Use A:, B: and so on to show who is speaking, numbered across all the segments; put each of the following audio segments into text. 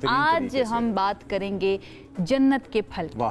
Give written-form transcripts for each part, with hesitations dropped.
A: آج ہم بات کریں گے جنت کے پھل کی،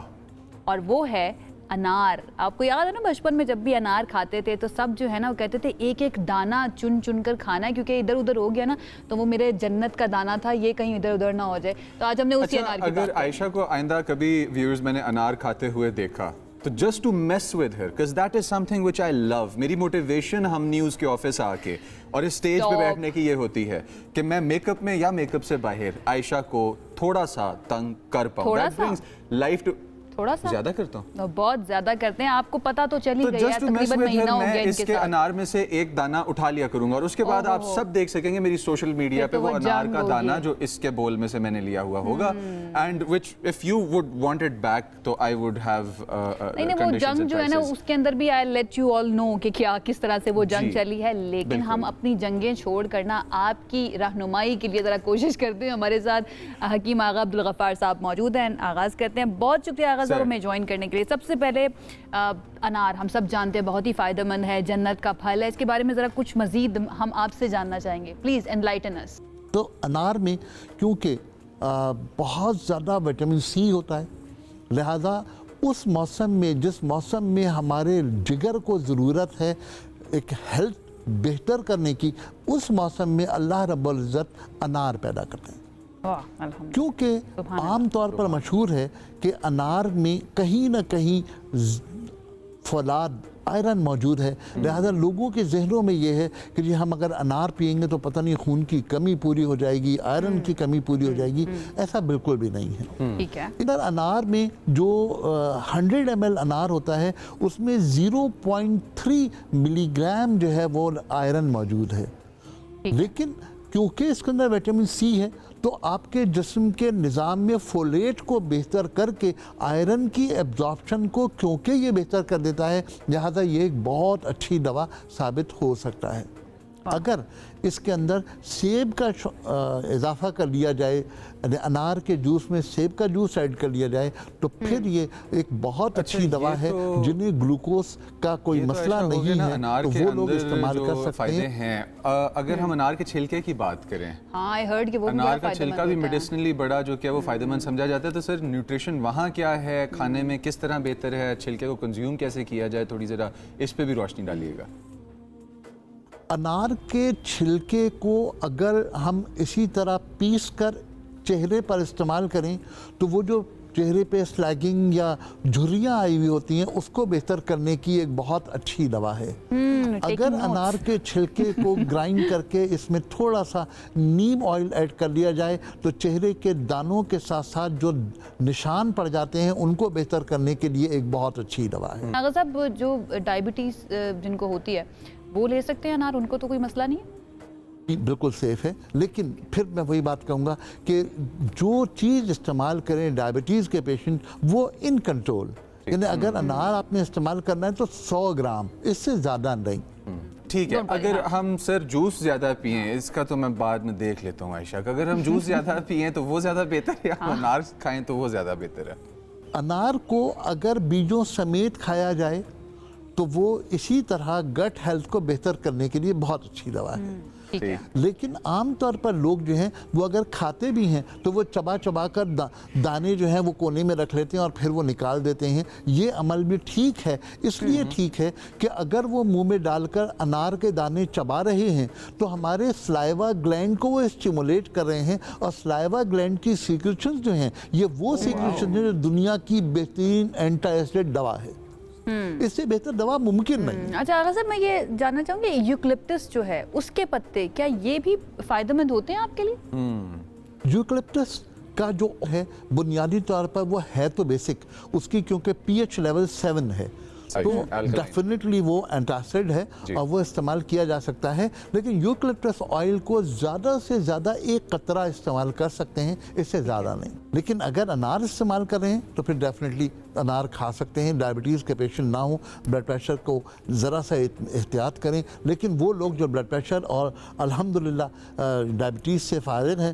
A: اور وہ ہے انار۔ آپ کو یاد ہے نا بچپن میں جب بھی انار کھاتے تھے تو سب جو ہے نا وہ کہتے تھے ایک ایک دانہ چن چن کر کھانا ہے، کیونکہ ادھر ادھر ہو گیا نا تو وہ میرے جنت کا دانہ تھا، یہ کہیں ادھر ادھر نہ ہو جائے۔ تو آج ہم نے اسی انار کی بات
B: اگر عائشہ کو آئندہ کبھی ویورز میں نے انار کھاتے ہوئے دیکھا تو just to miss with her, because that is something which I love. میری موٹیویشن ہم نیوز کے آفس آ کے اور اسٹیج پہ بیٹھنے کی یہ ہوتی ہے کہ میں میک اپ میں یا میک اپ سے باہر عائشہ کو تھوڑا سا تنگ کر پاؤں۔ دیٹ برنگز لائف ٹو
A: تھوڑا سا
B: زیادہ کرتا ہوں،
A: بہت زیادہ کرتے ہیں، آپ کو پتہ تو چل ہی گیا ہے، تقریباً مہینہ ہو گیا
B: اس کے انار میں سے ایک دانہ اٹھا لیا کروں گا اور اس کے بعد آپ سب دیکھ سکیں گے میری سوشل میڈیا پہ وہ انار کا دانہ جو اس کے بول میں سے میں نے لیا ہوا ہوگا، and which if you would want it back تو آئی وڈ ہیو
A: نہیں وہ جنگ جو ہے نا اس کے اندر بھی آئی لیٹ یو آل نو کہ کیا کس طرح سے وہ جنگ چلی ہے، لیکن ہم اپنی جنگیں چھوڑ کرنا آپ کی رہنمائی کے لیے ذرا کوشش کرتے ہیں۔ ہمارے ساتھ حکیم آغا عبدالغفار صاحب موجود ہیں، آغاز کرتے ہیں۔ بہت شکریہ آغا صاحب ہمیں جوائن کرنے کے لیے۔ سب سے پہلے انار ہم سب جانتے ہیں بہت ہی فائدہ مند ہے، جنت کا پھل ہے، اس کے بارے میں ذرا کچھ مزید ہم آپ سے جاننا چاہیں گے، پلیز انلائٹن اس۔
C: تو انار میں کیونکہ بہت زیادہ وٹامن سی ہوتا ہے، لہذا اس موسم میں جس موسم میں ہمارے جگر کو ضرورت ہے ایک ہیلتھ بہتر کرنے کی، اس موسم میں اللہ رب العزت انار پیدا کرتے ہیں، کیونکہ عام طور پر مشہور ہے کہ انار میں کہیں نہ کہیں فولاد آئرن موجود ہے، لہذا لوگوں کے ذہنوں میں یہ ہے کہ جی ہم اگر انار پئیں گے تو پتہ نہیں خون کی کمی پوری ہو جائے گی، آئرن کی کمی پوری ہو جائے گی۔ ایسا بالکل بھی نہیں ہے۔ ادھر انار میں جو 100 ml انار ہوتا ہے اس میں 0.3 ملی گرام جو ہے وہ آئرن موجود ہے، لیکن کیونکہ اس کے اندر وٹامن سی ہے تو آپ کے جسم کے نظام میں فولیٹ کو بہتر کر کے آئرن کی ایبزارپشن کو کیونکہ یہ بہتر کر دیتا ہے، لہذا یہ ایک بہت اچھی دوا ثابت ہو سکتا ہے۔ اگر اس کے اندر سیب کا اضافہ کر لیا جائے، انار کے جوس میں سیب کا جوس ایڈ کر لیا جائے تو پھر یہ ایک بہت اچھی دوا ہے۔ جنہیں گلوکوز کا کوئی مسئلہ نہیں ہے وہ لوگ استعمال کر سکتے ہیں۔
B: اگر ہم انار کے چھلکے کی بات کریں، انار کا چھلکا بھی میڈیسنلی بڑا جو کہ وہ فائدہ مند سمجھا جاتا ہے، تو سر نیوٹریشن وہاں کیا ہے، کھانے میں کس طرح بہتر ہے، چھلکے کو کنزیوم کیسے کیا جائے، تھوڑی ذرا اس پہ بھی روشنی ڈالیے گا۔
C: انار کے چھلکے کو اگر ہم اسی طرح پیس کر چہرے پر استعمال کریں تو وہ جو چہرے پہ سلیگنگ یا جھریاں آئی ہوئی ہوتی ہیں اس کو بہتر کرنے کی ایک بہت اچھی دوا ہے۔ اگر انار کے چھلکے کو گرائنڈ کر کے اس میں تھوڑا سا نیم آئل ایڈ کر لیا جائے تو چہرے کے دانوں کے ساتھ ساتھ جو نشان پڑ جاتے ہیں ان کو بہتر کرنے کے لیے ایک بہت اچھی دوا ہے۔
A: آغا صاحب جو ڈائبٹیز جن کو ہوتی ہے وہ لے سکتے ہیں انار، ان کو تو کوئی مسئلہ نہیں ہے؟
C: بالکل سیف ہے، لیکن پھر میں وہی بات کہوں گا کہ جو چیز استعمال کریں ڈائبٹیز کے پیشنٹ وہ ان کنٹرول، یعنی اگر انار آپ نے استعمال کرنا ہے تو 100 گرام، اس سے زیادہ نہیں۔
B: ٹھیک ہے، اگر ہم سر جوس زیادہ پئیں، اس کا تو میں بعد میں دیکھ لیتا ہوں عائشہ، اگر ہم جوس زیادہ پئیں تو وہ زیادہ بہتر ہے، یا انار کھائیں تو وہ زیادہ بہتر ہے؟
C: انار کو اگر بیجوں سمیت کھایا جائے تو وہ اسی طرح گٹ ہیلتھ کو بہتر کرنے کے لیے بہت اچھی دوا ہے۔ لیکن عام طور پر لوگ جو ہیں وہ اگر کھاتے بھی ہیں تو وہ چبا چبا کر دانے جو ہیں وہ کونے میں رکھ لیتے ہیں اور پھر وہ نکال دیتے ہیں۔ یہ عمل بھی ٹھیک ہے، اس لیے ٹھیک ہے کہ اگر وہ منہ میں ڈال کر انار کے دانے چبا رہے ہیں تو ہمارے سلائیوا گلینڈ کو وہ اسٹیمولیٹ کر رہے ہیں، اور سلائیوا گلینڈ کی سیکریشنز جو ہیں یہ وہ سیکریشنز ہیں جو دنیا کی بہترین اینٹی ایسڈ دوا ہے، اس سے بہتر دوا ممکن نہیں۔
A: اچھا آغا صاحب میں یہ جاننا چاہوں گی یوکلپٹس جو ہے اس کے پتے کیا یہ بھی فائدہ مند ہوتے ہیں آپ کے لیے؟
C: یوکلپٹس کا جو ہے بنیادی طور پر وہ ہے تو بیسک، اس کی کیونکہ پی ایچ لیول 7 ہے تو ڈیفینیٹلی وہ اینٹاسڈ ہے اور وہ استعمال کیا جا سکتا ہے، لیکن یوکلپٹس آئل کو زیادہ سے زیادہ 1 قطرہ استعمال کر سکتے ہیں، اس سے زیادہ نہیں۔ لیکن اگر انار استعمال کر رہے ہیں تو پھر ڈیفینیٹلی انار کھا سکتے ہیں، ڈائبٹیز کے پیشنٹ نہ ہوں، بلڈ پریشر کو ذرا سا احتیاط کریں، لیکن وہ لوگ جو بلڈ پریشر اور الحمدللہ ڈائبٹیز سے فارغ ہیں